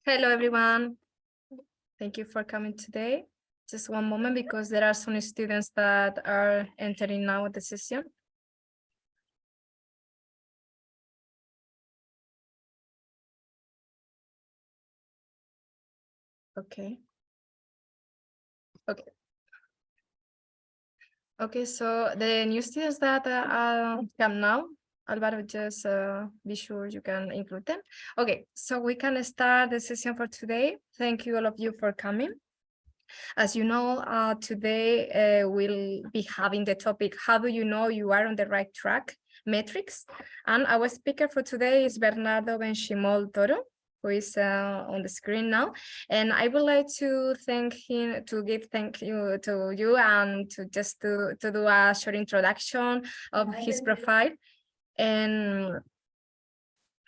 Hello, everyone. Thank you for coming today. Just one moment, because there are some students that are entering now the session. Okay. Okay, so the new students that come now, Alvaro, just be sure you can include them. Okay, so we can start the session for today. Thank you all of you for coming. As you know, today we'll be having the topic, how do you know you are on the right track, metrics. And our speaker for today is Bernardo Benchimol Toro, who is on the screen now. And I would like to thank him, to give thank you to you, and to just to do a short introduction of his profile. And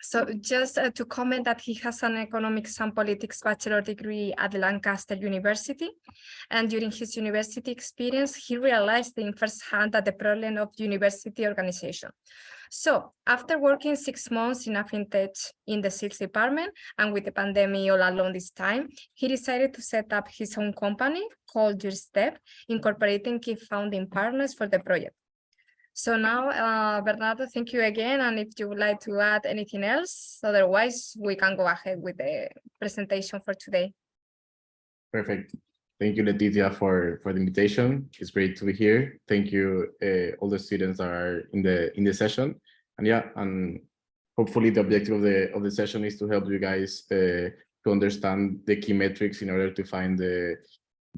so just to comment that he has an economics and politics bachelor degree at Lancaster University. And during his university experience, he realized in firsthand that the problem of university organization. So after working 6 months in a fintech in the sales department, and with the pandemic all along this time, he decided to set up his own company called Your Step, incorporating key founding partners for the project. So now, Bernardo, thank you again. And if you would like to add anything else, otherwise we can go ahead with the presentation for today. Perfect. Thank you, Leticia, for the invitation. It's great to be here. Thank you, all the students that are in the session. And yeah, and hopefully the objective of the session is to help you guys to understand the key metrics in order to find the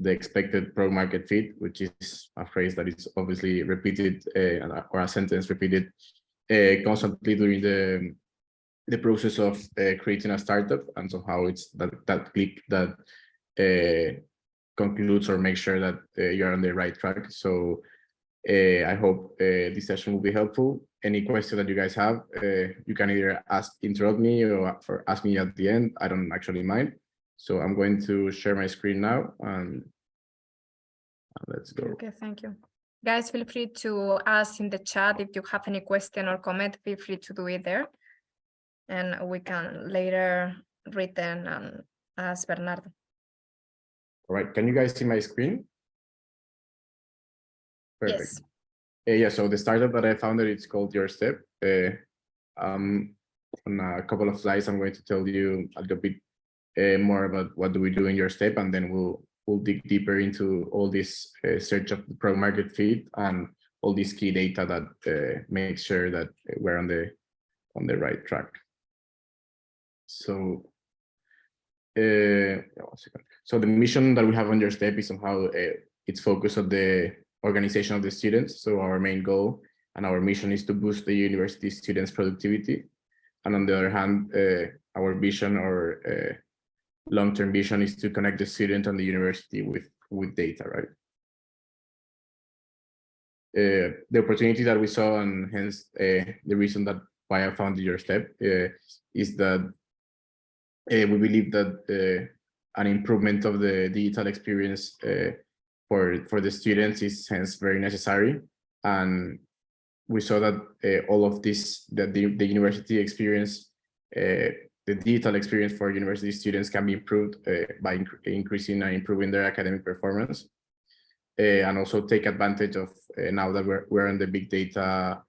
expected product market fit, which is a phrase that is obviously repeated or a sentence repeated constantly during the process of creating a startup, and somehow it's that click that concludes or makes sure that you're on the right track. So I hope this session will be helpful. Any question that you guys have, you can either interrupt me or ask me at the end. I don't actually mind. So I'm going to share my screen now, and let's go. Okay, thank you. Guys, feel free to ask in the chat if you have any question or comment. Feel free to do it there, and we can later read them and ask Bernardo. All right, can you guys see my screen? Perfect. Yes. Yeah, so the startup that I founded, it's called Your Step. On a couple of slides, I'm going to tell you a little bit more about what do we do in Your Step, and then we'll dig deeper into all this search of the product market fit and all this key data that makes sure that we're on the right track. So, one second. So the mission that we have on Your Step is somehow it's focused on the organization of the students. So our main goal and our mission is to boost the university students' productivity. And on the other hand, our vision or long-term vision is to connect the student and the university with data, right? The opportunity that we saw, and hence the reason that why I founded Your Step, is that we believe that an improvement of the digital experience for the students is hence very necessary. And we saw that all of this, that the university experience, the digital experience for university students can be improved by increasing and improving their academic performance, and also take advantage of now that we're in the big data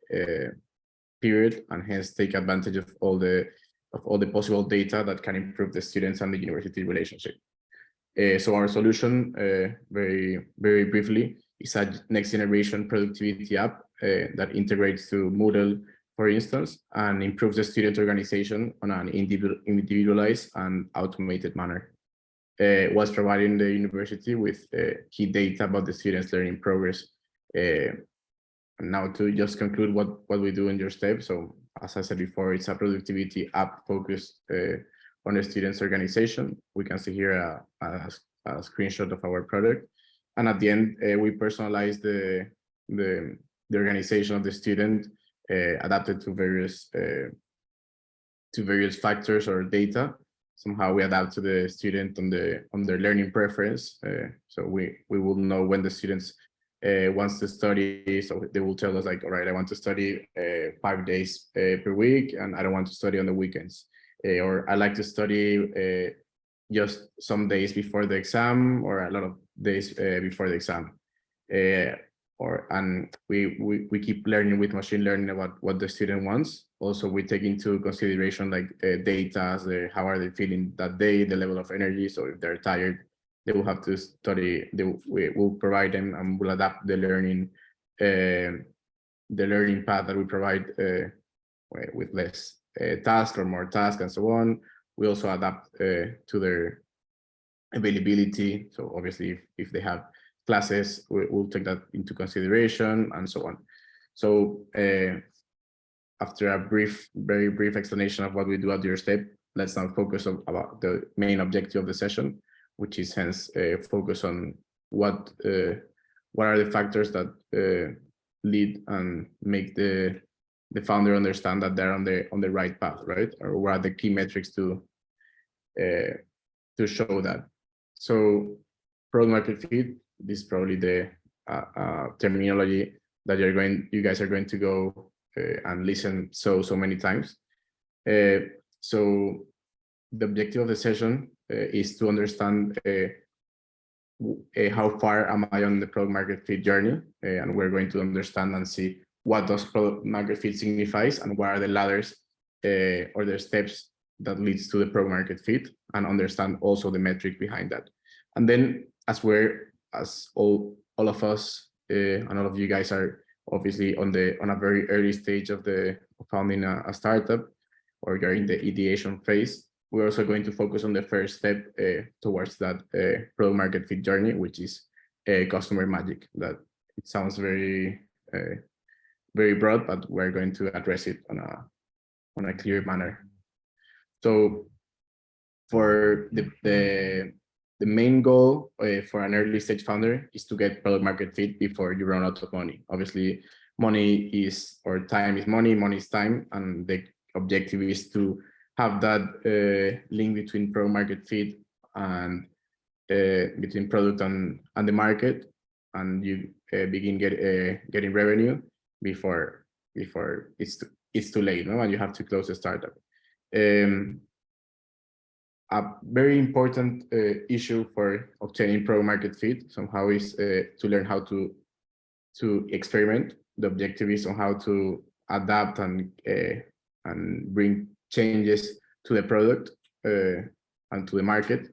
period, and hence take advantage of all the possible data that can improve the students and the university relationship. So our solution, very briefly, is a next generation productivity app that integrates to Moodle, for instance, and improves the student organization on an individualized and automated manner, whilst providing the university with key data about the students' learning progress. And now to just conclude what we do in Your Step. So as I said before, it's a productivity app focused on the students' organization. We can see here a screenshot of our product. And at the end, we personalize the organization of the student, adapted to various factors or data. Somehow we adapt to the student on their learning preference. So we will know when the students wants to study, so they will tell us like, all right, I want to study 5 days per week, and I don't want to study on the weekends, or I like to study just some days before the exam, or a lot of days before the exam. And we keep learning with machine learning about what the student wants. Also, we take into consideration like data, how are they feeling that day, the level of energy. So if they're tired, they will have to study. We will provide them and will adapt the learning path that we provide with less tasks or more tasks and so on. We also adapt to their availability. So obviously, if they have classes, we'll take that into consideration and so on. So after a very brief explanation of what we do at your step, let's now focus on about the main objective of the session, which is hence focus on what are the factors that lead and make the founder understand that they're on the right path, right? Or what are the key metrics to show that. So product market fit, this is probably the terminology that you guys are going to go and listen so many times. So the objective of the session is to understand how far am I on the product market fit journey, and we're going to understand and see what does product market fit signifies and what are the ladders or the steps that leads to the product market fit, and understand also the metric behind that. And then as all of us and all of you guys are obviously on a very early stage of founding a startup, or you're in the ideation phase, we're also going to focus on the first step towards that product market fit journey, which is customer magic. That it sounds very broad, but we're going to address it on a clear manner. So for the main goal for an early stage founder is to get product market fit before you run out of money. Obviously, time is money, money is time, and the objective is to have that link between product market fit and between product and the market, and you begin getting revenue before it's too late, no? And you have to close the startup. A very important issue for obtaining product market fit somehow is to learn how to experiment. The objective is on how to adapt and bring changes to the product and to the market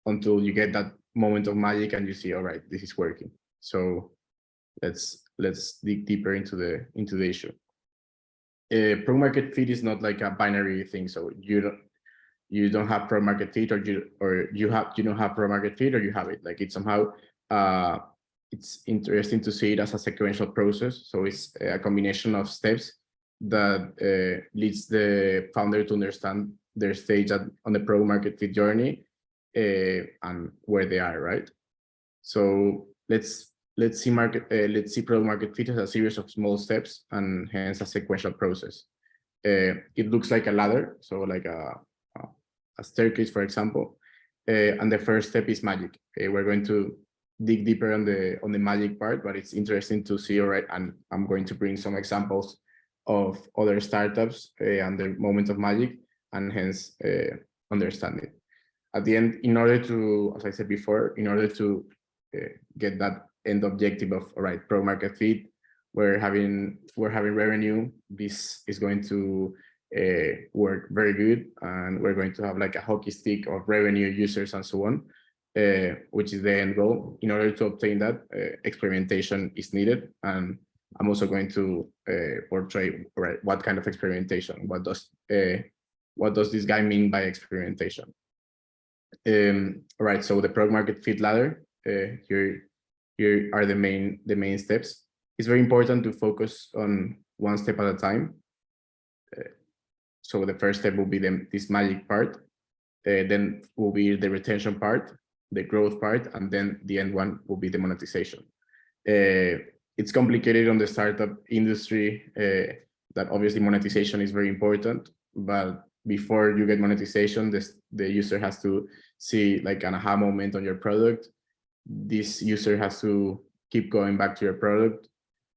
until you get that moment of magic and you see, all right, this is working. So let's dig deeper into the issue. Product market fit is not like a binary thing. So you don't have product market fit, or you don't have product market fit, or you have it. Like it's somehow it's interesting to see it as a sequential process. So it's a combination of steps that leads the founder to understand their stage on the product market fit journey and where they are, right? So let's see product market fit as a series of small steps and hence a sequential process. It looks like a ladder, so like a staircase, for example, and the first step is magic. We're going to dig deeper on the magic part, but it's interesting to see, all right, and I'm going to bring some examples of other startups and the moment of magic, and hence understand it. At the end, in order to, as I said before, in order to get that end objective of, all right, product market fit, we're having revenue. This is going to work very good, and we're going to have like a hockey stick of revenue, users, and so on, which is the end goal. In order to obtain that, experimentation is needed, and I'm also going to portray, right, what kind of experimentation. What does this guy mean by experimentation? All right, so the product market fit ladder. Here are the main steps. It's very important to focus on one step at a time. So the first step will be this magic part, then will be the retention part, the growth part, and then the end one will be the monetization. It's complicated on the startup industry that obviously monetization is very important, but before you get monetization, the user has to see like an aha moment on your product. This user has to keep going back to your product,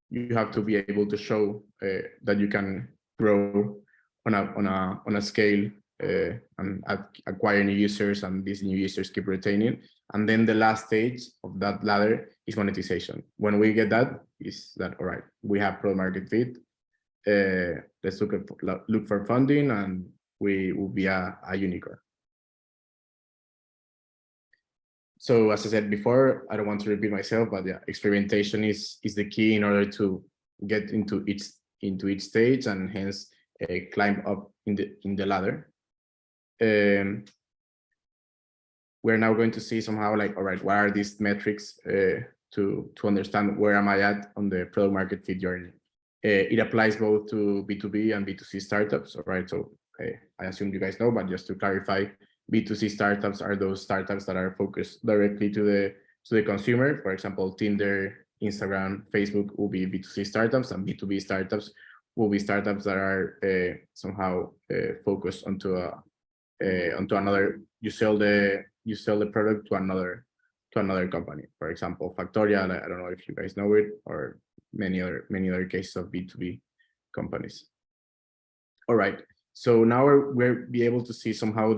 you have to be able to show that you can grow on a scale and acquire new users, and these new users keep retaining. And then the last stage of that ladder is monetization. When we get that, is that all right? We have product market fit. Let's look for funding, and we will be a unicorn. So as I said before, I don't want to repeat myself, but yeah, experimentation is the key in order to get into each stage, and hence climb up in the ladder. We're now going to see somehow like, all right, what are these metrics to understand where am I at on the product market fit journey. It applies both to B2B and B2C startups, all right? So I assume you guys know, but just to clarify, B2C startups are those startups that are focused directly to the consumer. For example, Tinder, Instagram, Facebook will be B2C startups, and B2B startups will be startups that are somehow focused onto another. You sell the product to another company. For example, Factorial. I don't know if you guys know it, or many other cases of B2B companies. All right. So now we'll be able to see somehow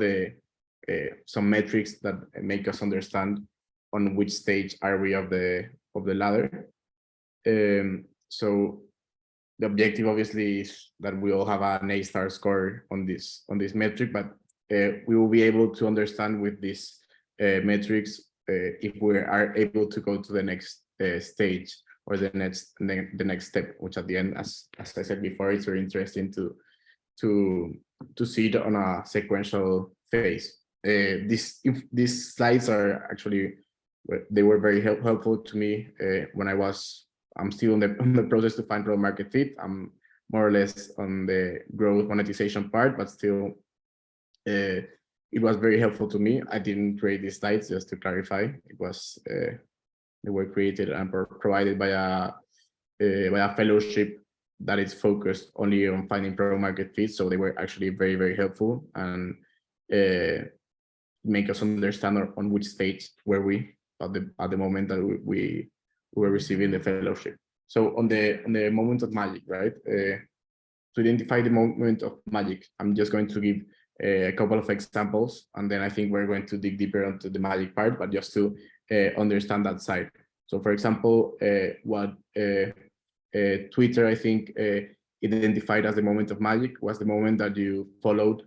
some metrics that make us understand on which stage are we of the ladder. So the objective obviously is that we all have an A-star score on this metric, but we will be able to understand with these metrics if we are able to go to the next stage, or the next step, which at the end, as I said before, it's very interesting to see it on a sequential phase. These slides are actually, they were very helpful to me when I'm still in the process to find product market fit. I'm more or less on the growth monetization part, but still it was very helpful to me. I didn't create these slides, just to clarify. It was they were created and provided by a fellowship that is focused only on finding product market fit. So they were actually very, very helpful, and make us understand on which stage were we at the moment that we were receiving the fellowship. So on the moment of magic, right? To identify the moment of magic, I'm just going to give a couple of examples, and then I think we're going to dig deeper into the magic part, but just to understand that side. So for example, what Twitter, I think, identified as the moment of magic was the moment that you followed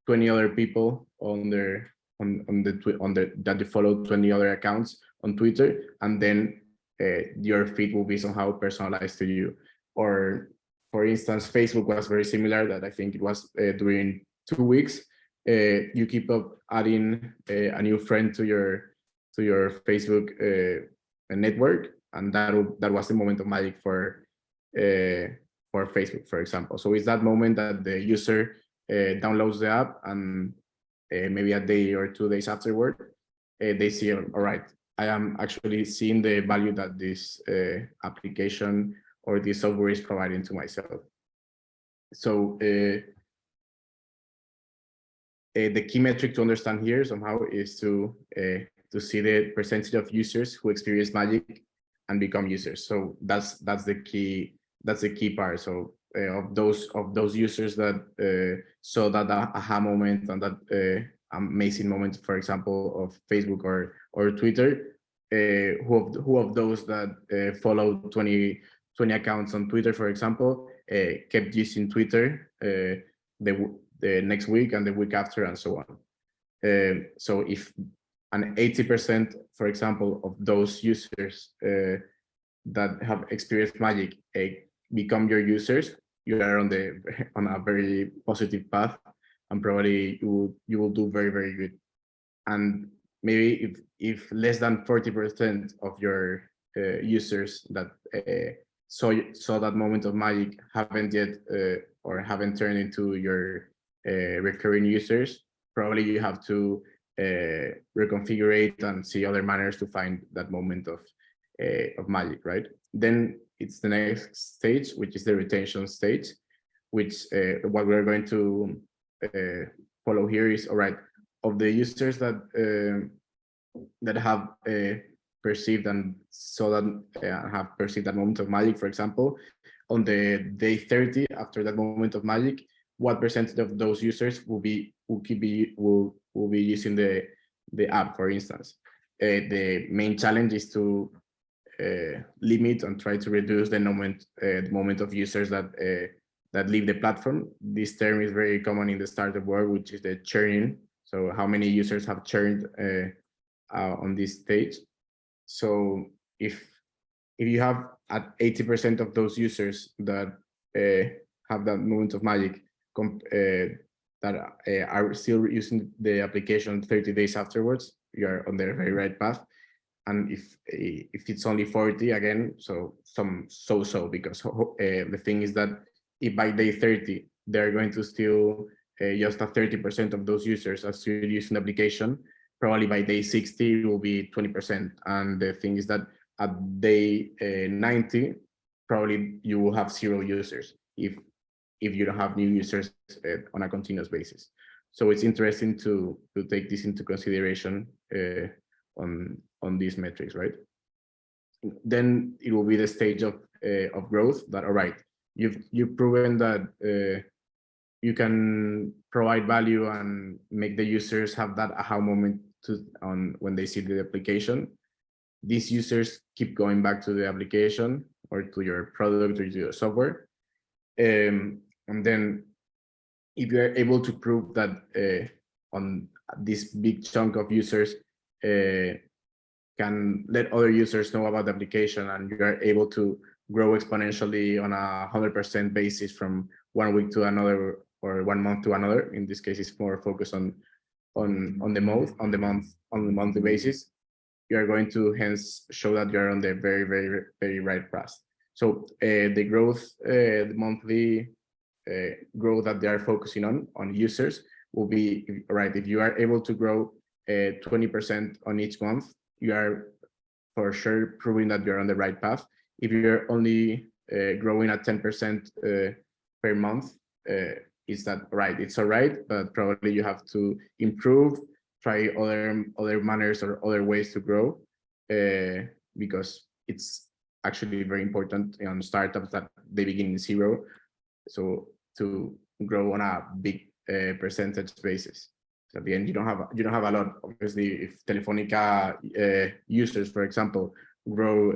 20 other people that you followed 20 other accounts on Twitter, and then your feed will be somehow personalized to you. Or for instance, Facebook was very similar, that I think it was during 2 weeks, you keep up adding a new friend to your Facebook network, and that was the moment of magic for Facebook, for example. So it's that moment that the user downloads the app, and maybe a day or 2 days afterward, they see, all right, I am actually seeing the value that this application or this software is providing to myself. So the key metric to understand here somehow is to see the percentage of users who experience magic and become users. So that's the key part. So of those users that saw that aha moment and that amazing moment, for example, of Facebook or Twitter, who of those that followed 20 accounts on Twitter, for example, kept using Twitter the next week and the week after, and so on. So if an 80%, for example, of those users that have experienced magic become your users, you are on a very positive path, and probably you will do very, very good. And maybe if less than 40% of your users that saw that moment of magic haven't yet or haven't turned into your recurring users, probably you have to reconfigure it and see other manners to find that moment of magic, right? Then it's the next stage, which is the retention stage, which what we're going to follow here is, all right, of the users that have perceived and saw that have perceived that moment of magic, for example, on the day 30 after that moment of magic, what percentage of those users will be using the app, for instance. The main challenge is to limit and try to reduce the moment of users that leave the platform. This term is very common in the startup world, which is the churning. So how many users have churned on this stage? So if you have at 80% of those users that have that moment of magic that are still using the application 30 days afterwards, you are on the very right path. And if it's only 40 again, so because the thing is that if by day 30 they're going to still just a 30% of those users are still using the application, probably by day 60 it will be 20%. And the thing is that at day 90, probably you will have 0 users if you don't have new users on a continuous basis. So it's interesting to take this into consideration on these metrics, right? Then it will be the stage of growth that, all right, you've proven that you can provide value and make the users have that aha moment when they see the application. These users keep going back to the application or to your product or to your software. And then if you are able to prove that on this big chunk of users can let other users know about the application, and you are able to grow exponentially on a 100% basis from 1 week to another or 1 month to another. In this case, it's more focused on the monthly basis. You are going to hence show that you are on the very, very, very right path. So the growth, the monthly growth that they are focusing on users will be right. If you are able to grow 20% on each month, you are for sure proving that you're on the right path. If you're only growing at 10% per month, is that right? It's all right, but probably you have to improve, try other manners or other ways to grow, because it's actually very important on startups that they begin in 0. So to grow on a big percentage basis. So at the end, you don't have a lot. Obviously, if Telefonica users, for example, grow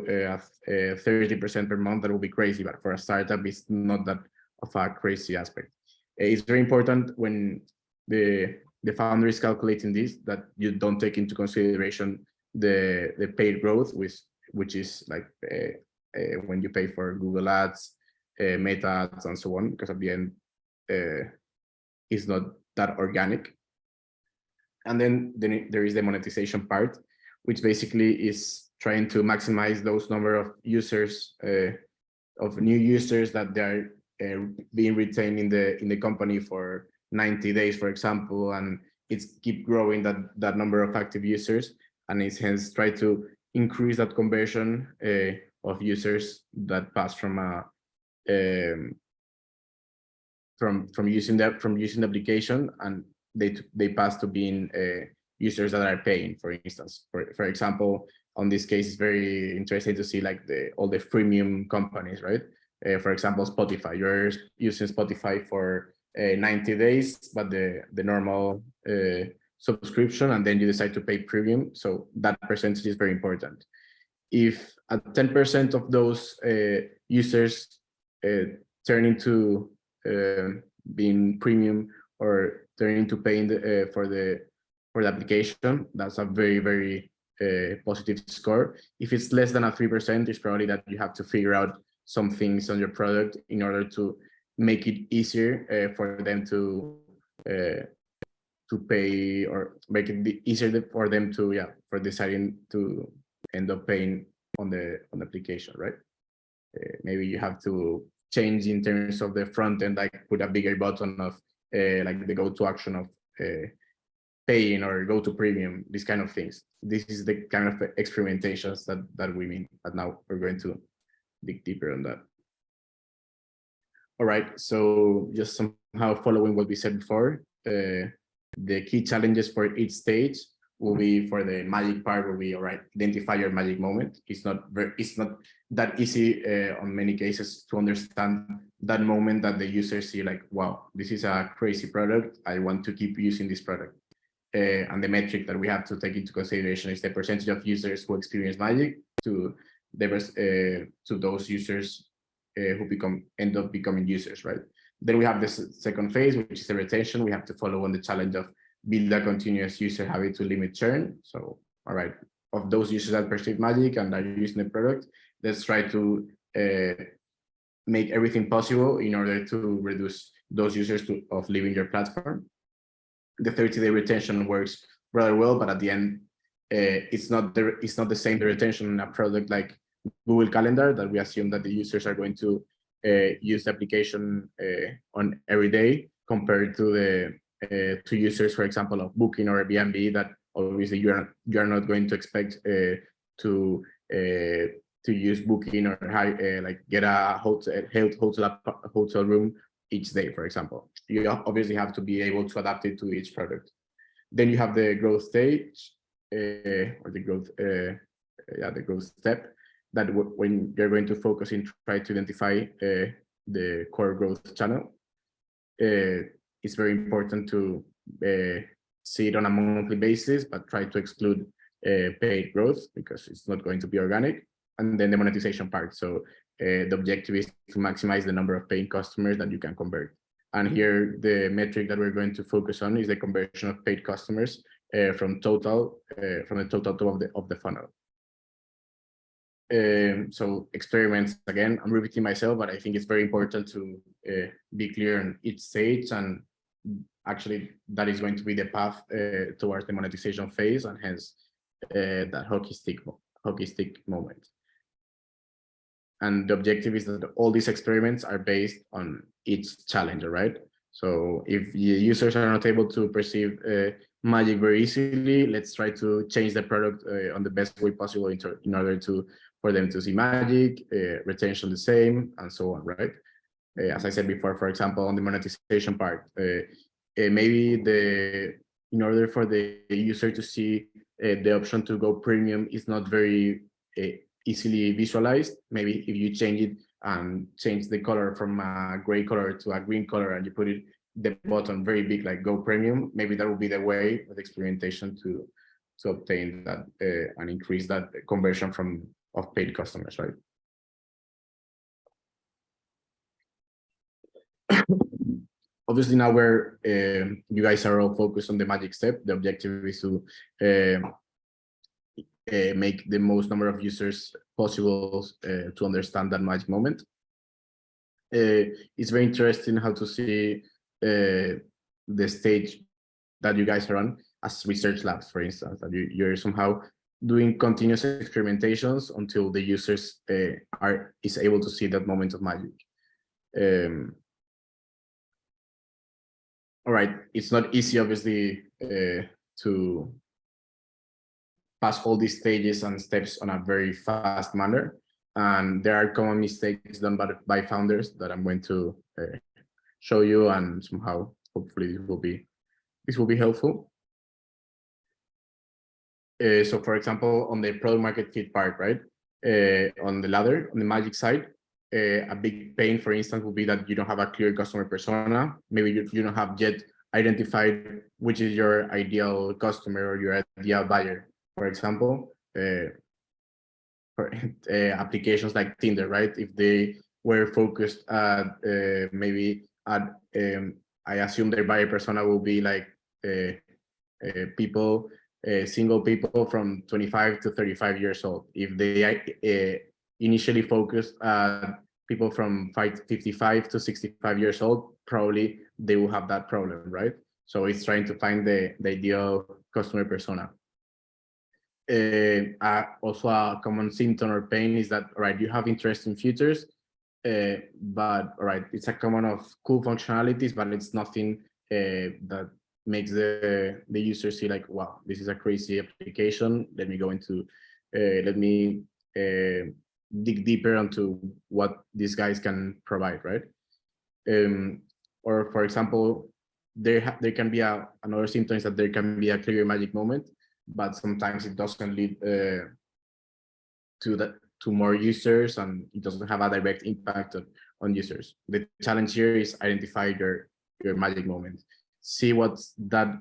30% per month, that will be crazy. But for a startup, it's not that of a crazy aspect. It's very important when the founder is calculating this that you don't take into consideration the paid growth, which is like when you pay for Google Ads, Meta Ads, and so on, because at the end, it's not that organic. And then there is the monetization part, which basically is trying to maximize those number of users, of new users that they are being retained in the company for 90 days, for example, and it's keep growing that number of active users, and it's hence try to increase that conversion of users that pass from using the application, and they pass to being users that are paying, for instance. For example, on this case, it's very interesting to see like all the freemium companies, right? For example, Spotify. You're using Spotify for 90 days, but the normal subscription, and then you decide to pay premium. So that percentage is very important. If at 10% of those users turn into being premium or turn into paying for the application, that's a very, very positive score. If it's less than a 3%, it's probably that you have to figure out some things on your product in order to make it easier for them to pay, or make it easier for them to for deciding to end up paying on the application, right? Maybe you have to change in terms of the front end, like put a bigger button of like the go to action of paying or go to premium, these kind of things. This is the kind of experimentations that we mean, but now we're going to dig deeper on that. All right, so just somehow following what we said before, the key challenges for each stage will be for the magic part will be all right, identify your magic moment. It's not that easy on many cases to understand that moment that the users see like, wow, this is a crazy product. I want to keep using this product. And the metric that we have to take into consideration is the percentage of users who experience magic to those users who end up becoming users, right? Then we have this second phase, which is the retention. We have to follow on the challenge of build a continuous user habit to limit churn. So, all right, of those users that perceive magic and are using the product, let's try to make everything possible in order to reduce those users of leaving your platform. The 30-day retention works rather well, but at the end, it's not the same the retention in a product like Google Calendar that we assume that the users are going to use the application on every day compared to the to users, for example, of Booking or Airbnb that obviously you're not going to expect to use Booking or like get a hotel room each day, for example. You obviously have to be able to adapt it to each product. Then you have the growth stage or the growth step that when you're going to focus in try to identify the core growth channel. It's very important to see it on a monthly basis, but try to exclude paid growth because it's not going to be organic. And then the monetization part. So the objective is to maximize the number of paying customers that you can convert. And here, the metric that we're going to focus on is the conversion of paid customers from the total top of the funnel. So experiments, again, I'm repeating myself, but I think it's very important to be clear on each stage, and actually that is going to be the path towards the monetization phase, and hence that hockey stick moment. And the objective is that all these experiments are based on each challenger, right? So if the users are not able to perceive magic very easily, let's try to change the product on the best way possible in order for them to see magic, retention the same, and so on, right? As I said before, for example, on the monetization part, maybe in order for the user to see the option to go premium is not very easily visualized. Maybe if you change it and change the color from a gray color to a green color and you put it the button very big, like go premium, maybe that will be the way with experimentation to obtain that and increase that conversion of paid customers, right? Obviously now where you guys are all focused on the magic step, the objective is to make the most number of users possible to understand that magic moment. It's very interesting how to see the stage that you guys are on as research labs, for instance, that you're somehow doing continuous experimentations until the users is able to see that moment of magic. All right, it's not easy, obviously, to pass all these stages and steps on a very fast manner. And there are common mistakes done by founders that I'm going to show you, and somehow, hopefully, this will be helpful. So, for example, on the product market fit part, right? On the ladder, on the magic side, a big pain, for instance, would be that you don't have a clear customer persona. Maybe you don't have yet identified which is your ideal customer or your ideal buyer. For example, for applications like Tinder, right? If they were focused at maybe at, I assume their buyer persona will be like people, single people from 25 to 35 years old. If they initially focused people from 55 to 65 years old, probably they will have that problem, right? So it's trying to find the ideal customer persona. Also a common symptom or pain is that, all right, you have interest in features, but all right, it's a common of cool functionalities, but it's nothing that makes the user see like, wow, this is a crazy application. Let me go into, let me dig deeper onto what these guys can provide, right? Or for example, there can be another symptom is that there can be a clear magic moment. but sometimes it doesn't lead to more users, and it doesn't have a direct impact on users. The challenge here is identify your magic moment. See what's that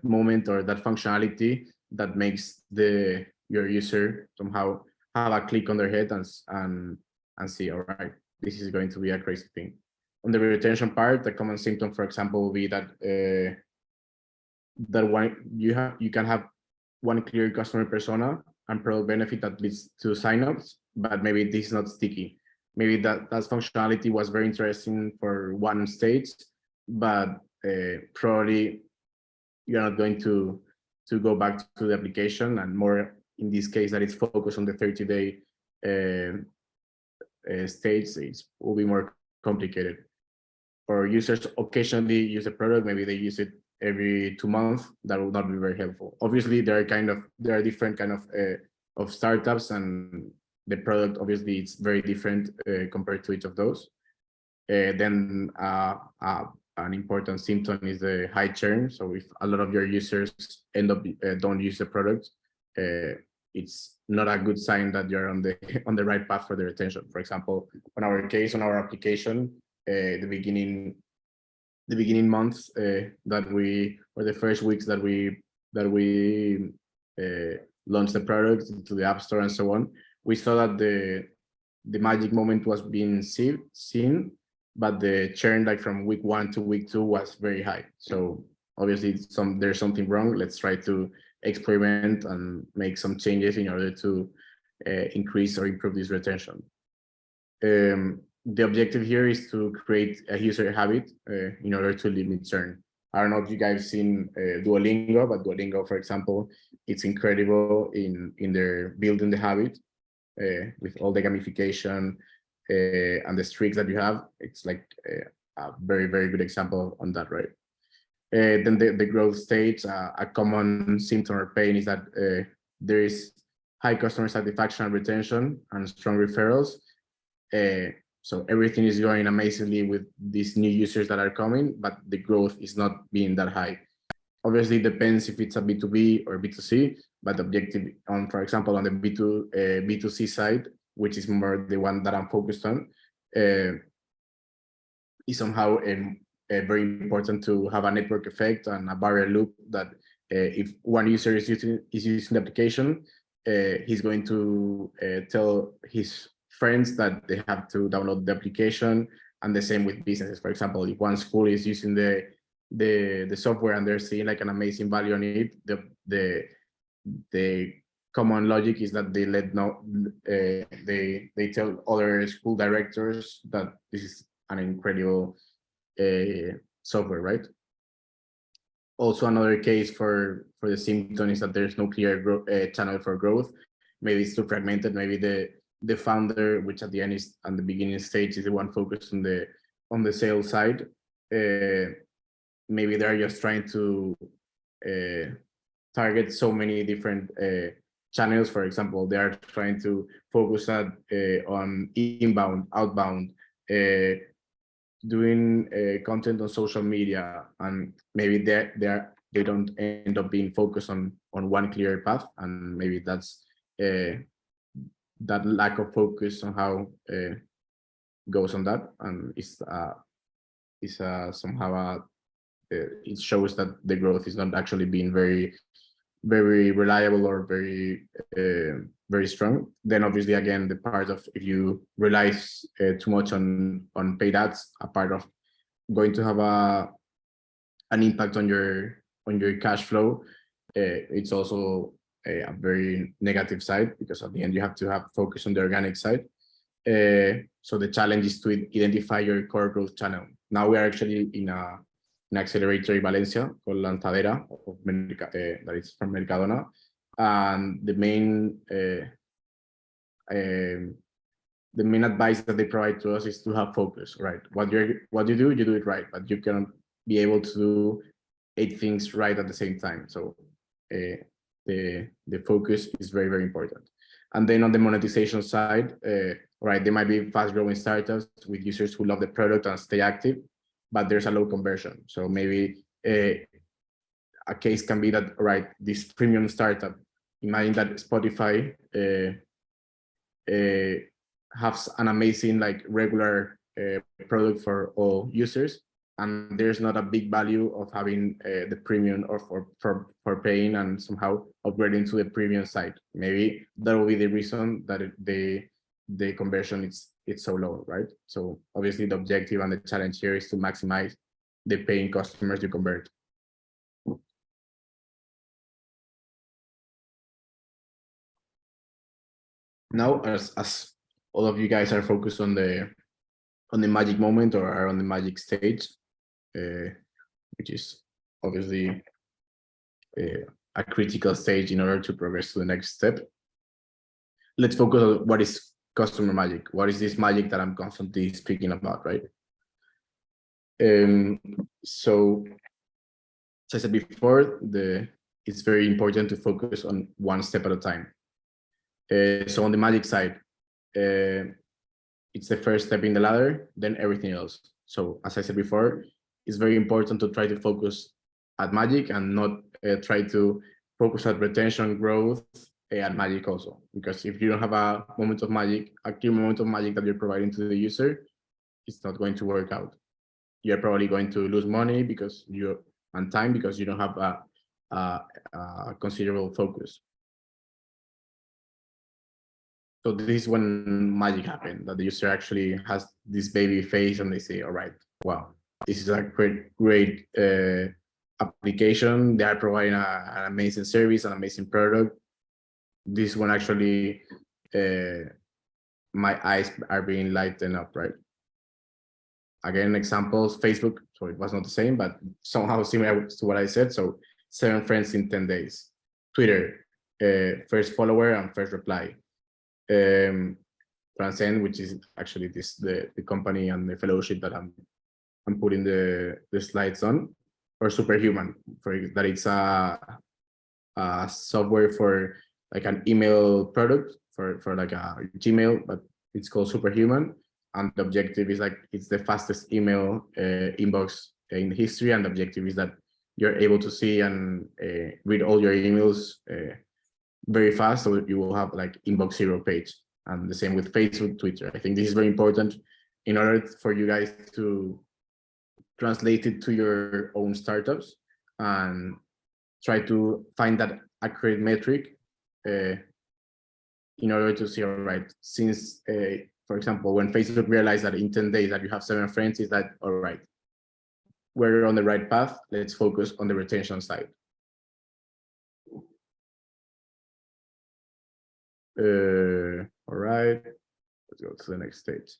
moment or that functionality that makes your user somehow have a click on their head and see, all right, this is going to be a crazy thing. On the retention part, the common symptom, for example, will be that you can have one clear customer persona and product benefit that leads to signups, but maybe this is not sticky. Maybe that functionality was very interesting for one stage, but probably you're not going to go back to the application, and more in this case that it's focused on the 30-day stage, it will be more complicated. Or users occasionally use the product, maybe they use it every 2 months, that will not be very helpful. Obviously, there are different kind of startups, and the product obviously it's very different compared to each of those. Then an important symptom is the high churn. So if a lot of your users end up don't use the product, it's not a good sign that you're on the right path for the retention. For example, on our case, on our application, the beginning months or the first weeks that we launched the product to the App Store and so on, we saw that the magic moment was being seen, but the churn like from week 1 to week 2 was very high. So obviously there's something wrong. Let's try to experiment and make some changes in order to increase or improve this retention. The objective here is to create a user habit in order to limit churn. I don't know if you guys seen Duolingo, but Duolingo, for example, it's incredible in their building the habit with all the gamification and the streaks that you have. It's like a very, very good example on that, right? Then the growth stage, a common symptom or pain is that there is high customer satisfaction and retention and strong referrals. So everything is going amazingly with these new users that are coming, but the growth is not being that high. Obviously, it depends if it's a B2B or B2C, but the objective for example, on the B2C side, which is more the one that I'm focused on, is somehow very important to have a network effect and a barrier loop that if one user is using the application, he's going to tell his friends that they have to download the application, and the same with businesses. For example, if one school is using the software and they're seeing like an amazing value on it, the common logic is that they tell other school directors that this is an incredible software, right? Also, another case for the symptom is that there's no clear channel for growth. Maybe it's too fragmented. Maybe the founder, which at the end is on the beginning stage, is the one focused on the sales side. Maybe they're just trying to target so many different channels. For example, they are trying to focus on inbound, outbound, doing content on social media, and maybe they don't end up being focused on one clear path, and maybe that's that lack of focus somehow goes on that, and is somehow it shows that the growth is not actually being very, very reliable or very very strong. Then obviously again, the part of if you rely too much on paid ads, a part of going to have an impact on your cash flow. It's also a very negative side, because at the end you have to have focus on the organic side. So the challenge is to identify your core growth channel. Now we are actually in an accelerator in Valencia called Lanzadera, that is from Mercadona, and the main advice that they provide to us is to have focus, right? What you do it right, but you cannot be able to do 8 things right at the same time. So the focus is very, very important. And then on the monetization side, right, there might be fast growing startups with users who love the product and stay active, but there's a low conversion. So maybe a case can be that, right, this premium startup, imagine that Spotify has an amazing like regular product for all users, and there's not a big value of having the premium or for paying and somehow upgrading to the premium side. Maybe that will be the reason that the conversion it's so low, right? So obviously the objective and the challenge here is to maximize the paying customers you convert. Now, as all of you guys are focused on the magic moment or are on the magic stage, which is obviously a critical stage in order to progress to the next step. Let's focus on what is customer magic. What is this magic that I'm constantly speaking about, right? So, as I said before, it's very important to focus on one step at a time. So on the magic side, it's the first step in the ladder, then everything else. So as I said before, it's very important to try to focus at magic and not try to focus at retention, growth, and magic also. Because if you don't have a moment of magic, a clear moment of magic that you're providing to the user, it's not going to work out. You're probably going to lose money and time because you don't have a considerable focus. So this is when magic happened, that the user actually has this baby face and they say, all right, wow, this is a great application. They are providing an amazing service, an amazing product. This one actually, my eyes are being lightened up, right? Again, examples, Facebook, so it was not the same, but somehow similar to what I said. So 7 friends in 10 days. Twitter, first follower and first reply. Transcend, which is actually the company and the fellowship that I'm putting the slides on, or Superhuman, that it's a software for like an email product for like a Gmail, but it's called Superhuman, and the objective is like it's the fastest email inbox in history, and the objective is that you're able to see and read all your emails very fast, so you will have like inbox 0 page. And the same with Facebook, Twitter. I think this is very important in order for you guys to translate it to your own startups and try to find that accurate metric in order to see, all right, since, for example, when Facebook realized that in 10 days that you have 7 friends, is that, all right, we're on the right path, let's focus on the retention side. All right, let's go to the next stage.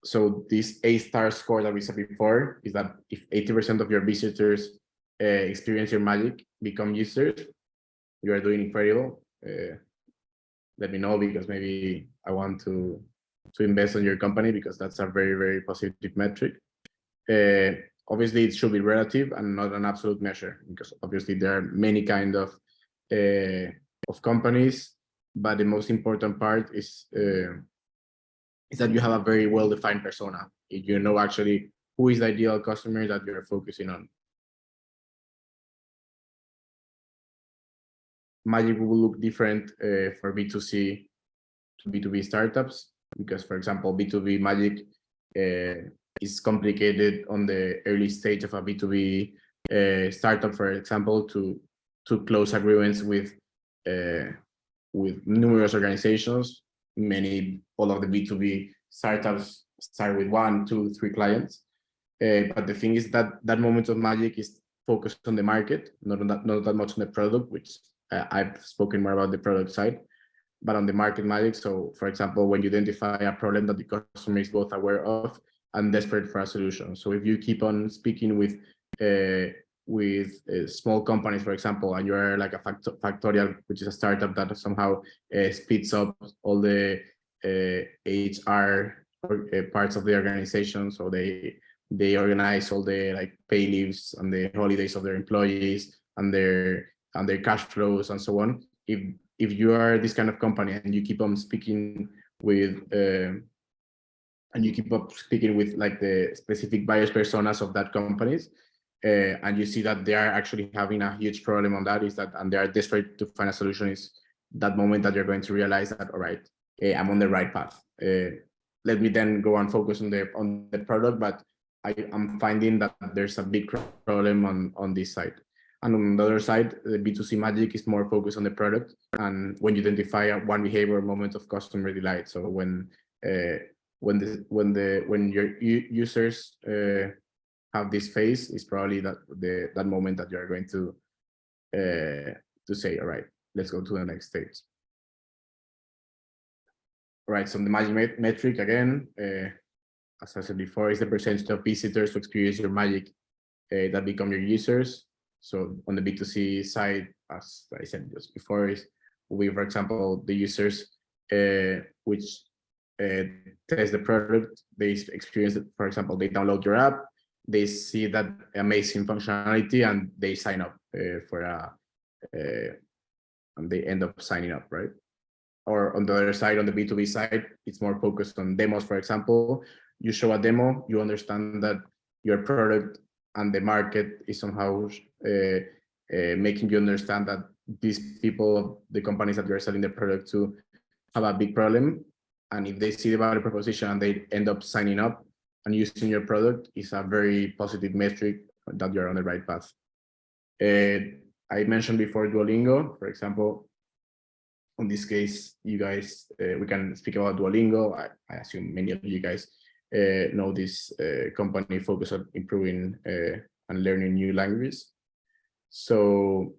So this A-star score that we said before is that if 80% of your visitors experience your magic, become users, you are doing incredible. Let me know, because maybe I want to invest in your company, because that's a very, very positive metric. Obviously, it should be relative and not an absolute measure, because obviously there are many kind of companies. But the most important part is that you have a very well-defined persona. You know actually who is the ideal customer that you're focusing on. Magic will look different for B2C to B2B startups, because, for example, B2B magic is complicated on the early stage of a B2B startup, for example, to close agreements with numerous organizations. All of the B2B startups start with 1, 2, 3 clients. But the thing is that that moment of magic is focused on the market, not that much on the product, which I've spoken more about the product side, but on the market magic. So, for example, when you identify a problem that the customer is both aware of and desperate for a solution. So if you keep on speaking with small companies, for example, and you're like a Factorial, which is a startup that somehow speeds up all the HR parts of the organization. So they organize all the like pay leaves and the holidays of their employees and their cash flows and so on. If you are this kind of company and you keep on speaking with like the specific buyers personas of that companies, and you see that they are actually having a huge problem on that, is that, and they are desperate to find a solution, is that moment that you're going to realize that, all right, I'm on the right path. Let me then go and focus on the product, but I'm finding that there's a big problem on this side. And on the other side, the B2C magic is more focused on the product, and when you identify one behavior moment of customer delight. So when your users have this phase, is probably that moment that you're going to say, all right, let's go to the next stage. All right, so the magic metric again, as I said before, is the percentage of visitors to experience your magic that become your users. So on the B2C side, as I said just before, is we, for example, the users which test the product, they experience it. For example, they download your app, they see that amazing functionality, and they sign up and they end up signing up, right? Or on the other side, on the B2B side, it's more focused on demos. For example, you show a demo, you understand that your product and the market is somehow making you understand that these people, the companies that you're selling the product to, have a big problem. And if they see the value proposition and they end up signing up and using your product, is a very positive metric that you're on the right path. I mentioned before Duolingo, for example. In this case, you guys, we can speak about Duolingo. I assume many of you guys know this company focused on improving and learning new languages. So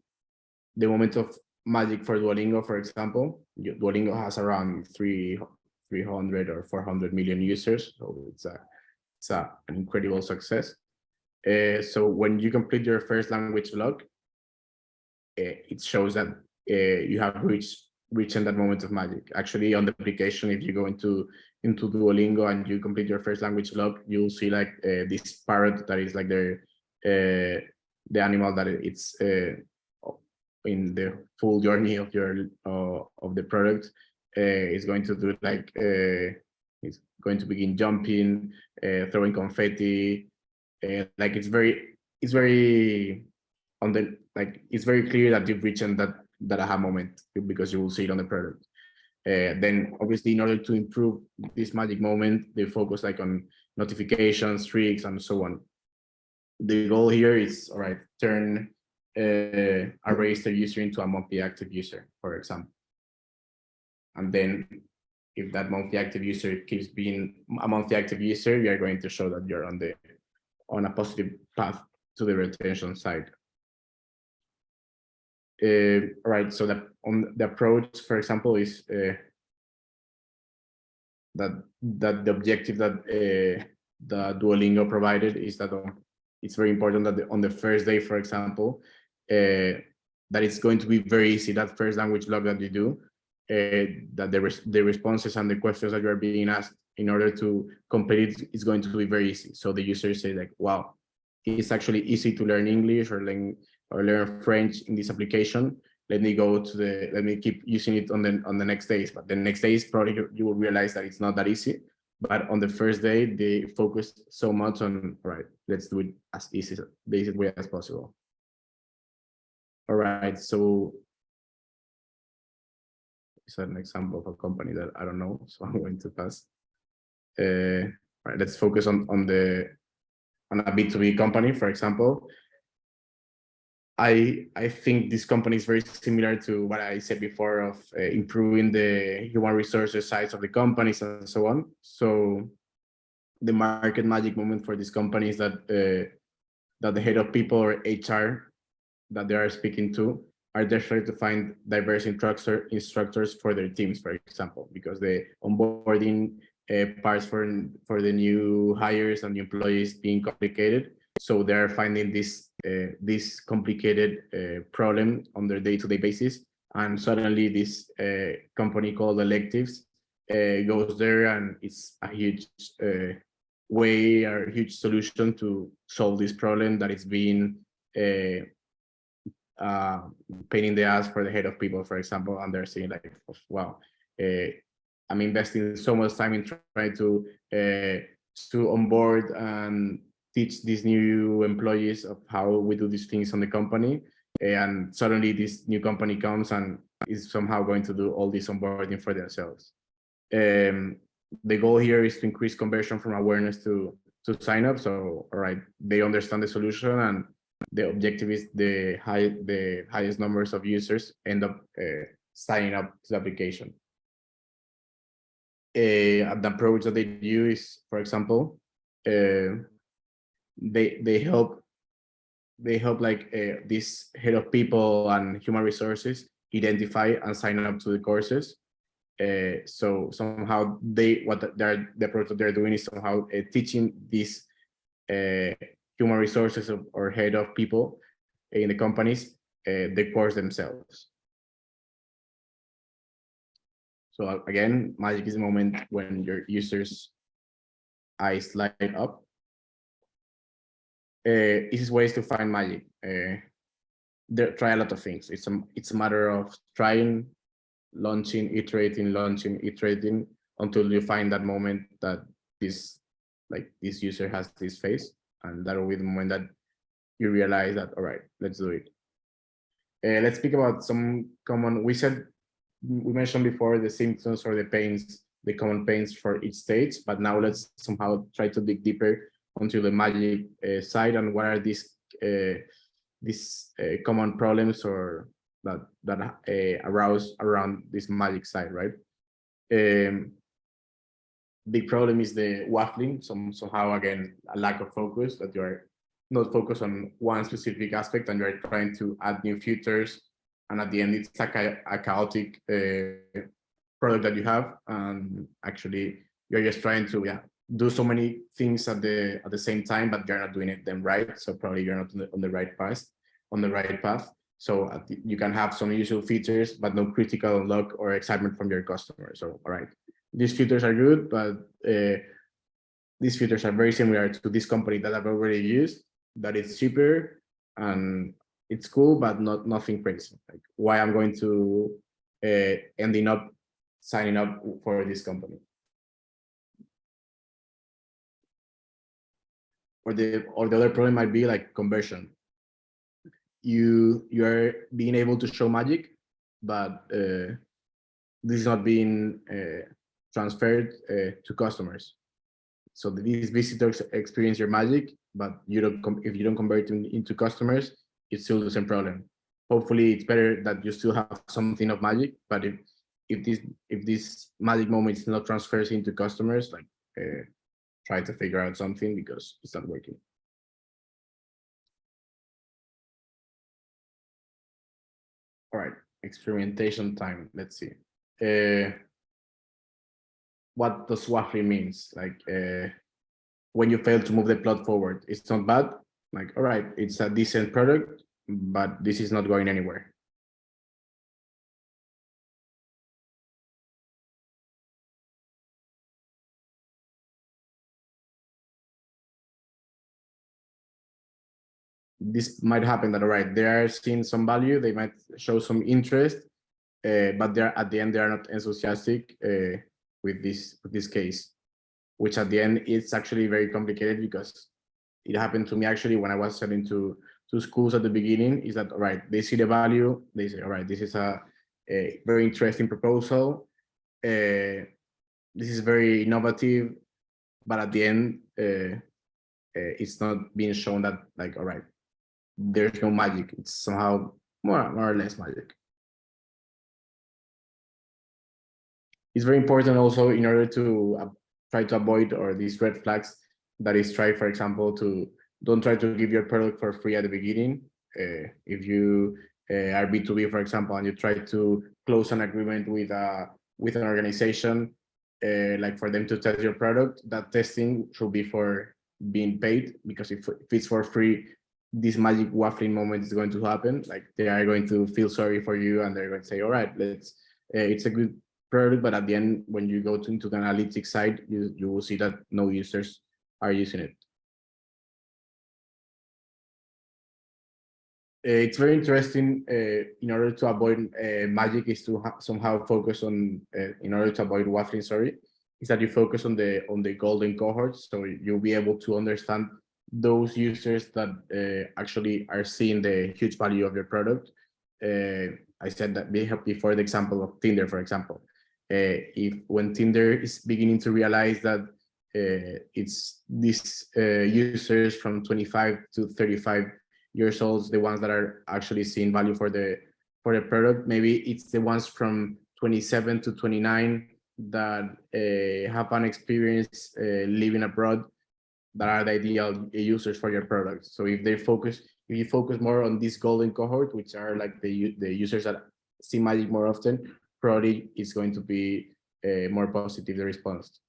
the moment of magic for Duolingo, for example, Duolingo has around 300 or 400 million users. So it's an incredible success. So when you complete your first language block, it shows that you have reaching that moment of magic. Actually, on the application, if you go into Duolingo and you complete your first language block, you'll see like this parrot that is like the animal that it's in the full journey of the product is going to do like it's going to begin jumping, throwing confetti, like it's very on the, like it's very clear that you've reached that aha moment, because you will see it on the product. Then obviously, in order to improve this magic moment, they focus like on notifications, streaks, and so on. The goal here is, all right, turn a registered user into a monthly active user, for example. And then if that monthly active user keeps being a monthly active user, you are going to show that you're on a positive path to the retention side. Right, so on the approach, for example, is that the objective that the Duolingo provided is that it's very important that on the first day, for example, that it's going to be very easy, that first language block that you do, that the responses and the questions that you are being asked in order to complete it is going to be very easy. So the user say like, wow, it's actually easy to learn English or learn French in this application. Let me keep using it on the next days. But the next days, probably you will realize that it's not that easy. But on the first day, they focused so much on, all right, let's do it as easy way as possible. All right, so it's an example of a company that I don't know, so I'm going to pass. All right, let's focus on a B2B company, for example. I think this company is very similar to what I said before of improving the human resources sides of the companies and so on. So the market magic moment for this company is that the head of people or HR that they are speaking to are desperate to find diverse instructors for their teams, for example, because the onboarding parts for the new hires and the employees being complicated. So they're finding this complicated problem on their day-to-day basis, and suddenly this company called Electives goes there, and it's a huge way or a huge solution to solve this problem that is being pain in the ass for the head of people, for example, and they're saying like, wow, I'm investing so much time in trying to onboard and teach these new employees of how we do these things on the company. And suddenly this new company comes and is somehow going to do all this onboarding for themselves. The goal here is to increase conversion from awareness to sign up. So, all right, they understand the solution, and the objective is the highest numbers of users end up signing up to the application. The approach that they do is, for example, they help like this head of people and human resources identify and sign up to the courses. So somehow the approach that they're doing is somehow teaching these human resources or head of people in the companies the course themselves. So again, magic is the moment when your users' eyes light up. Easiest ways to find magic. Try a lot of things. It's a matter of trying, launching, iterating, until you find that moment that this user has this face, and that will be the moment that you realize that, all right, let's do it. Let's speak about some common. We mentioned before the symptoms or the common pains for each stage, but now let's somehow try to dig deeper onto the magic side, and what are these common problems or that arouse around this magic side, right? Big problem is the waffling. Somehow, again, a lack of focus, that you're not focused on one specific aspect and you're trying to add new features, and at the end it's like a chaotic product that you have, and actually you're just trying to do so many things at the same time, but you're not doing them right. So probably you're not on the right path. So you can have some usual features, but no critical unlock or excitement from your customer. So all right, these features are good, but these features are very similar to this company that I've already used, that it's cheaper and it's cool, but nothing crazy. Like, why I'm going to ending up signing up for this company. Or the other problem might be like conversion. You're being able to show magic, but this is not being transferred to customers. So these visitors experience your magic, but if you don't convert them into customers, it's still the same problem. Hopefully, it's better that you still have something of magic, but if this magic moment is not transferred into customers, like try to figure out something, because it's not working. All right, experimentation time. Let's see. What does waffling means? Like when you fail to move the plot forward, it's not bad. Like, all right, it's a decent product, but this is not going anywhere. This might happen that, all right, they are seeing some value, they might show some interest, but they're at the end, they are not enthusiastic with this case, which at the end it's actually very complicated, because it happened to me actually when I was selling to schools at the beginning. Is that, all right, they see the value, they say, all right, this is a very interesting proposal, this is very innovative, but at the end it's not being shown that, like, all right, there's no magic. It's somehow more or less magic. It's very important also, in order to try to avoid or these red flags, that is, try, for example, to don't try to give your product for free at the beginning. If you are B2B, for example, and you try to close an agreement with an organization, like for them to test your product, that testing should be for being paid, because if it's for free, this magic waffling moment is going to happen. Like, they are going to feel sorry for you, and they're going to say, all right, let's it's a good product, but at the end, when you go into the analytics side, you will see that no users are using it. It's very interesting. In order to avoid magic, is to somehow focus on, in order to avoid waffling, sorry, is that you focus on the golden cohorts. So you'll be able to understand those users that actually are seeing the huge value of your product. I said that before the example of Tinder, for example. If when Tinder is beginning to realize that it's these users from 25 to 35 years old, the ones that are actually seeing value for the product, maybe it's the ones from 27 to 29 that have an experience living abroad that are the ideal users for your product. So if you focus more on this golden cohort, which are like the users that see Magic more often, probably it's going to be more positive, the response.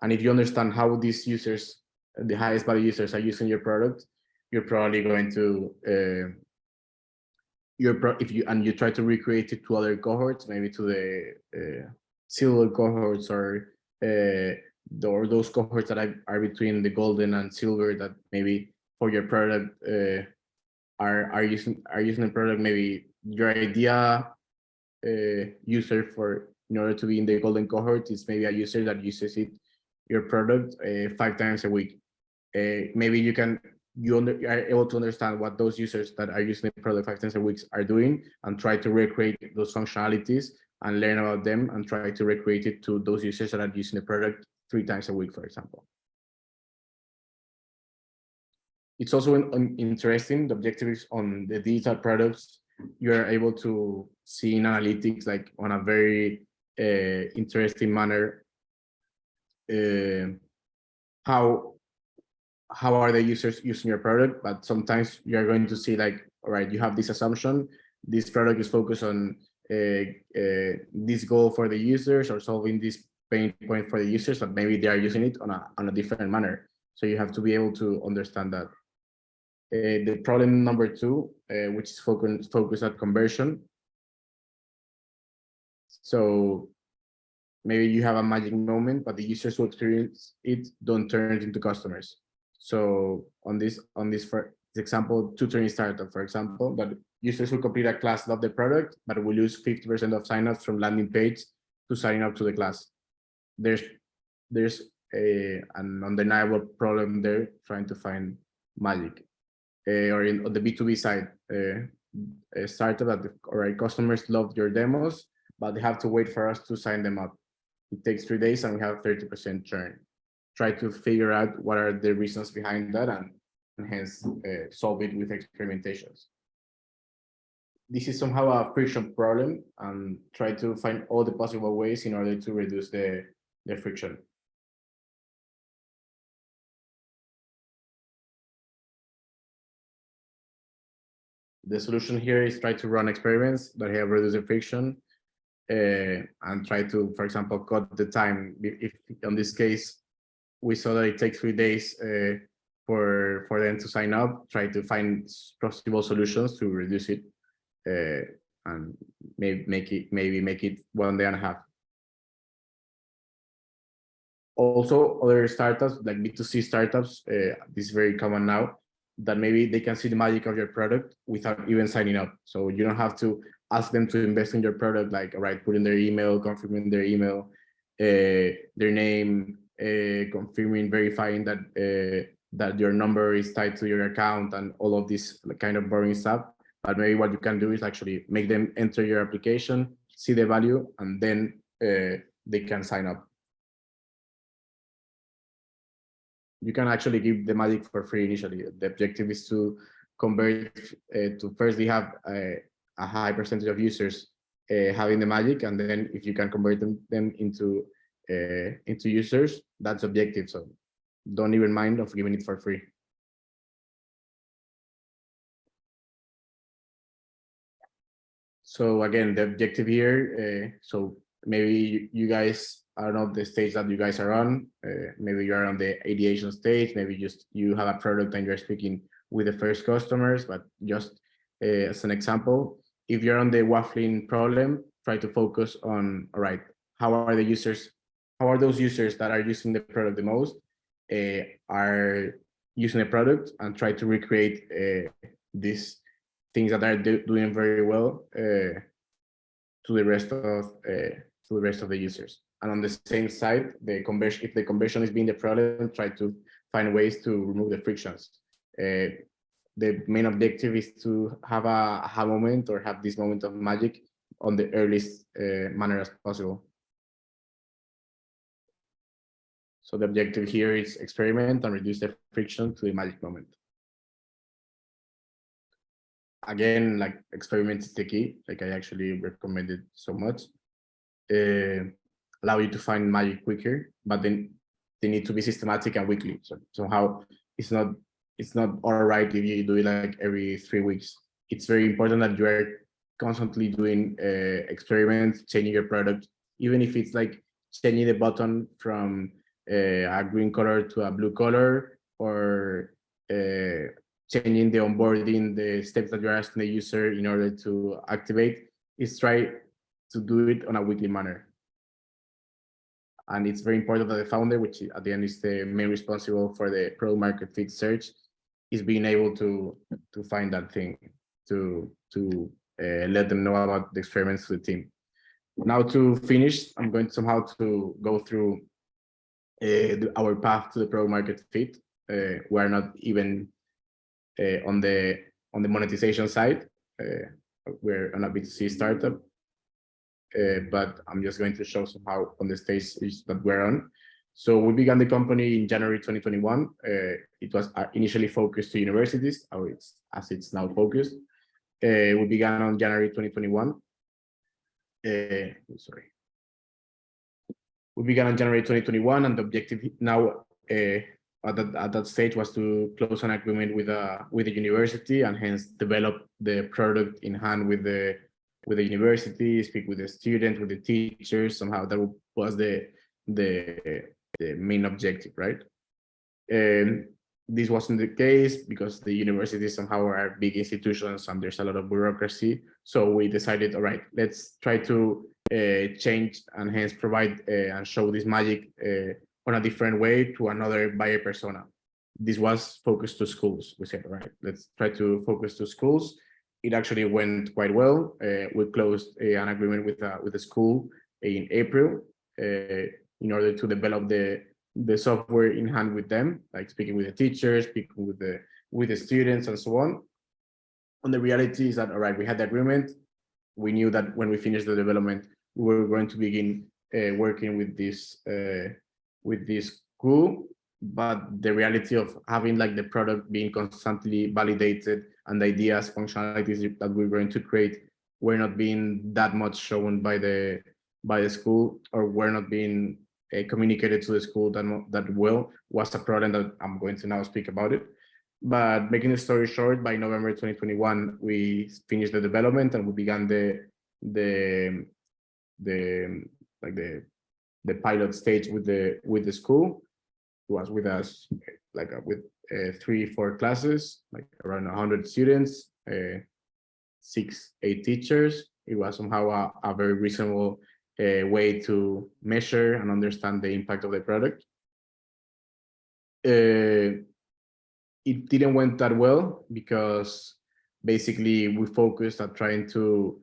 And if you understand how these users, the highest value users, are using your product, you're probably going to if you try to recreate it to other cohorts, maybe to the silver cohorts or those cohorts that are between the golden and silver, that maybe for your product are using the product, maybe your idea user for in order to be in the golden cohort is maybe a user that uses your product 5 times a week. Maybe you are able to understand what those users that are using the product 5 times a week are doing, and try to recreate those functionalities and learn about them, and try to recreate it to those users that are using the product 3 times a week, for example. It's also interesting, the objectives on the digital products, you are able to see in analytics, like on a very interesting manner, how are the users using your product. But sometimes you are going to see like, all right, you have this assumption, this product is focused on this goal for the users or solving this pain point for the users, but maybe they are using it on a different manner. So you have to be able to understand that. The problem number 2, which is focus on conversion. So maybe you have a magic moment, but the users who experience it don't turn it into customers. So on this for example, tutoring startup, for example, that users who complete a class love the product, but will lose 50% of signups from landing page to signing up to the class. There's an undeniable problem there, trying to find magic. Or on the B2B side, a startup that, all right, customers love your demos, but they have to wait for us to sign them up. It takes 3 days and we have 30% churn. Try to figure out what are the reasons behind that, and hence solve it with experimentations. This is somehow a friction problem, and try to find all the possible ways in order to reduce the friction. The solution here is try to run experiments that have reduced the friction, and try to, for example, cut the time. If in this case we saw that it takes 3 days for them to sign up, try to find possible solutions to reduce it, and maybe make it 1 day and a half. Also, other startups like B2C startups, this is very common now, that maybe they can see the magic of your product without even signing up. So you don't have to ask them to invest in your product, like, all right, put in their email, confirming their email, their name, confirming, verifying that your number is tied to your account, and all of this kind of boring stuff. But maybe what you can do is actually make them enter your application, see the value, and then they can sign up. You can actually give the magic for free initially. The objective is to convert to firstly have a high percentage of users having the magic, and then if you can convert them into users, that's objective. So don't even mind of giving it for free. So again, the objective here, so maybe you guys, I don't know the stage that you guys are on, maybe you are on the ideation stage, maybe just you have a product and you're speaking with the first customers. But just as an example, if you're on the waffling problem, try to focus on, all right, how are those users that are using the product the most are using the product, and try to recreate these things that are doing very well to the rest of the users. and on the same side, the conversion, if the conversion is being the problem, try to find ways to remove the frictions. The main objective is to have a aha moment or have this moment of magic on the earliest manner as possible. So the objective here is experiment and reduce the friction to the magic moment. Again, like experiment is the key. Like I actually recommend it so much. Allow you to find magic quicker, but then they need to be systematic and weekly. So somehow it's not all right if you do it like every 3 weeks. It's very important that you are constantly doing experiments, changing your product, even if it's like changing the button from a green color to a blue color, or changing the onboarding, the steps that you're asking the user in order to activate. Is try to do it on a weekly manner. And it's very important that the founder, which at the end is the main responsible for the product market fit search, is being able to find that thing, to let them know about the experiments to the team. Now to finish, I'm going somehow to go through our path to the product market fit. We're not even on the monetization side. We're on a B2C startup. But I'm just going to show somehow on the stage that we're on. So we began the company in January 2021. It was initially focused to universities, as it's now focused. We began on January 2021. Sorry. We began on January 2021, and the objective now at that stage was to close an agreement with a university, and hence develop the product in hand with the university, speak with the students, with the teachers. Somehow that was the main objective, right? This wasn't the case because the universities somehow are big institutions and there's a lot of bureaucracy. So we decided, all right, let's try to change and hence provide and show this magic on a different way to another buyer persona. This was focused to schools. We said, all right, let's try to focus to schools. It actually went quite well. We closed an agreement with the school in April in order to develop the software in hand with them, like speaking with the teachers, speaking with the students, and so on. And the reality is that, all right, we had the agreement. We knew that when we finished the development, we were going to begin working with this school. But the reality of having like the product being constantly validated and the ideas, functionalities that we're going to create were not being that much shown by the school, or were not being communicated to the school that well, was a problem that I'm going to now speak about it. But making the story short, by November 2021, we finished the development and we began the pilot stage with the school. It was with us like with 3-4 classes, like around 100 students, 6-8 teachers. It was somehow a very reasonable way to measure and understand the impact of the product. It didn't went that well because basically we focused on trying to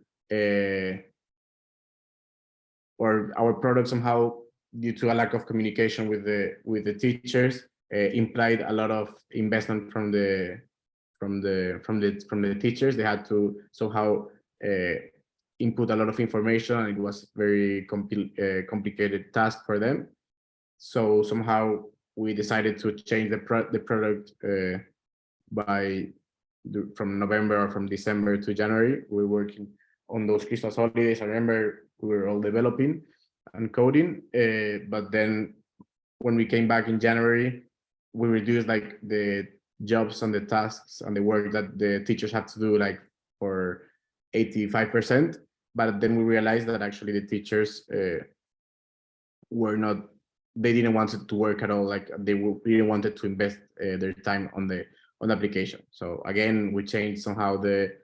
or our product somehow, due to a lack of communication with the teachers, implied a lot of investment from the teachers. They had to somehow input a lot of information, and it was very complicated task for them. So somehow we decided to change the product from November or from December to January. We were working on those Christmas holidays. I remember we were all developing and coding, but then when we came back in January, we reduced like the jobs and the tasks and the work that the teachers had to do, like for 85%. But then we realized that actually the teachers they didn't want it to work at all. Like they really wanted to invest their time on the application. So again, we changed somehow the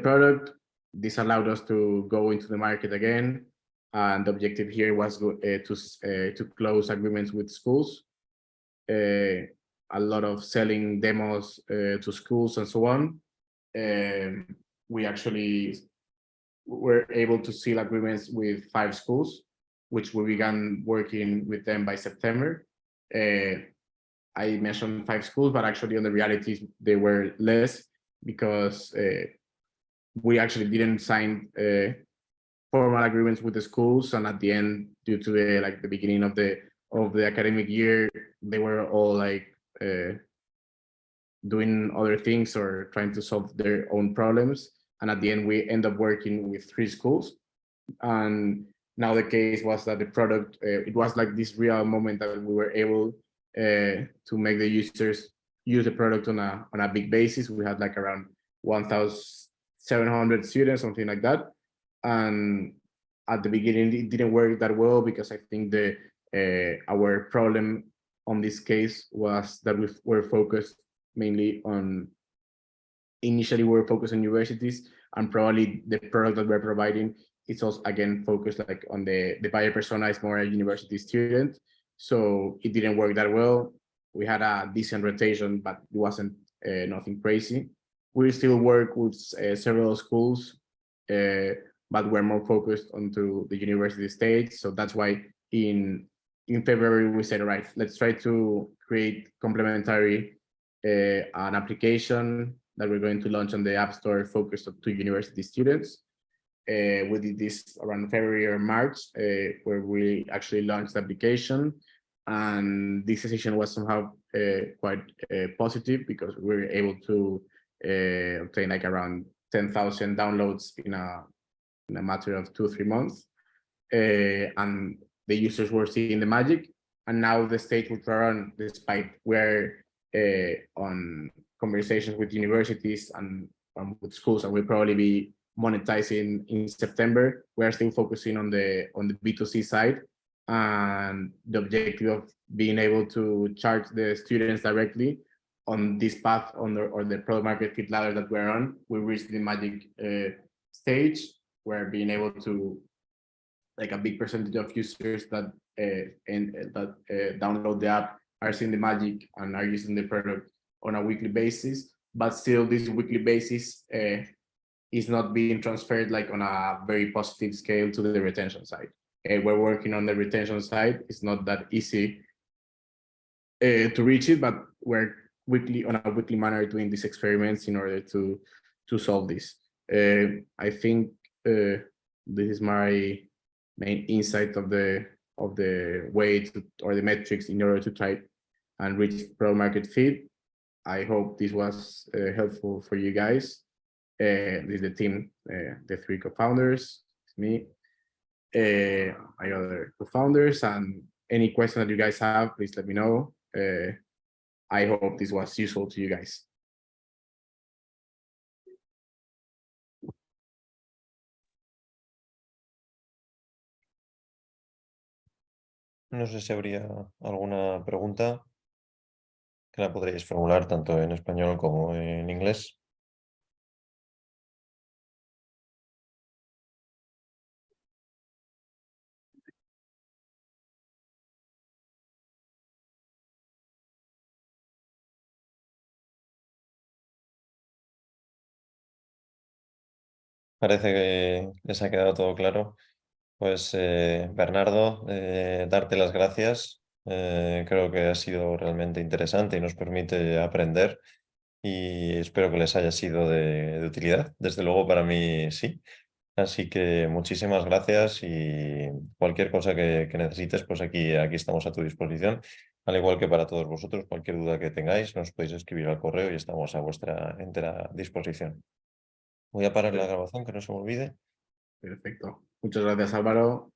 product. This allowed us to go into the market again. And the objective here was to close agreements with schools. A lot of selling demos to schools and so on. We actually were able to seal agreements with 5 schools. which we began working with them by September. I mentioned 5 schools, but actually on the reality, they were less because we actually didn't sign formal agreements with the schools, and at the end, due to the beginning of the academic year, they were all doing other things or trying to solve their own problems. And at the end, we end up working with 3 schools. And now the case was that the product, it was like this real moment that we were able to make the users use the product on a big basis. We had like around 1,700 students, something like that. And at the beginning, it didn't work that well because I think our problem on this case was that we were focused mainly on, initially we were focused on universities, and probably the product that we're providing is also again focused like on the buyer persona is more a university student. So it didn't work that well. We had a decent rotation, but it wasn't nothing crazy. We still work with several schools, but we're more focused onto the university stage. So that's why in February we said, all right, let's try to create complementary an application that we're going to launch on the App Store focused to university students. We did this around February or March, where we actually launched the application. And this decision was somehow quite positive because we were able to obtain like around 10,000 downloads in a matter of 2-3 months. And the users were seeing the magic. And now the stage which we're on, despite we're on conversations with universities and with schools, and we'll probably be monetizing in September, we're still focusing on the B2C side, and the objective of being able to charge the students directly on this path or the product market fit ladder that we're on. We reached the magic stage where being able to, like, a big percentage of users that download the app are seeing the magic and are using the product on a weekly basis. But still, this weekly basis is not being transferred like on a very positive scale to the retention side. We're working on the retention side. It's not that easy to reach it, but we're on a weekly manner doing these experiments in order to solve this. I think this is my main insight of the way to, or the metrics in order to try and reach product market fit. I hope this was helpful for you guys. This is the team, the 3 co-founders, me, my other co-founders, and any question that you guys have, please let me know. I hope this was useful to you guys. No sé si habría alguna pregunta que la podréis formular tanto en español como en inglés. Parece que les ha quedado todo claro. Pues Bernardo, darte las gracias. Creo que ha sido realmente interesante y nos permite aprender, y espero que les haya sido de utilidad. Desde luego para mí sí. Así que muchísimas gracias, y cualquier cosa que necesites, pues aquí estamos a tu disposición. Al igual que para todos vosotros, cualquier duda que tengáis nos podéis escribir al correo y estamos a vuestra entera disposición. Voy a parar la grabación, que no se me olvide. Perfecto. Muchas gracias, Álvaro.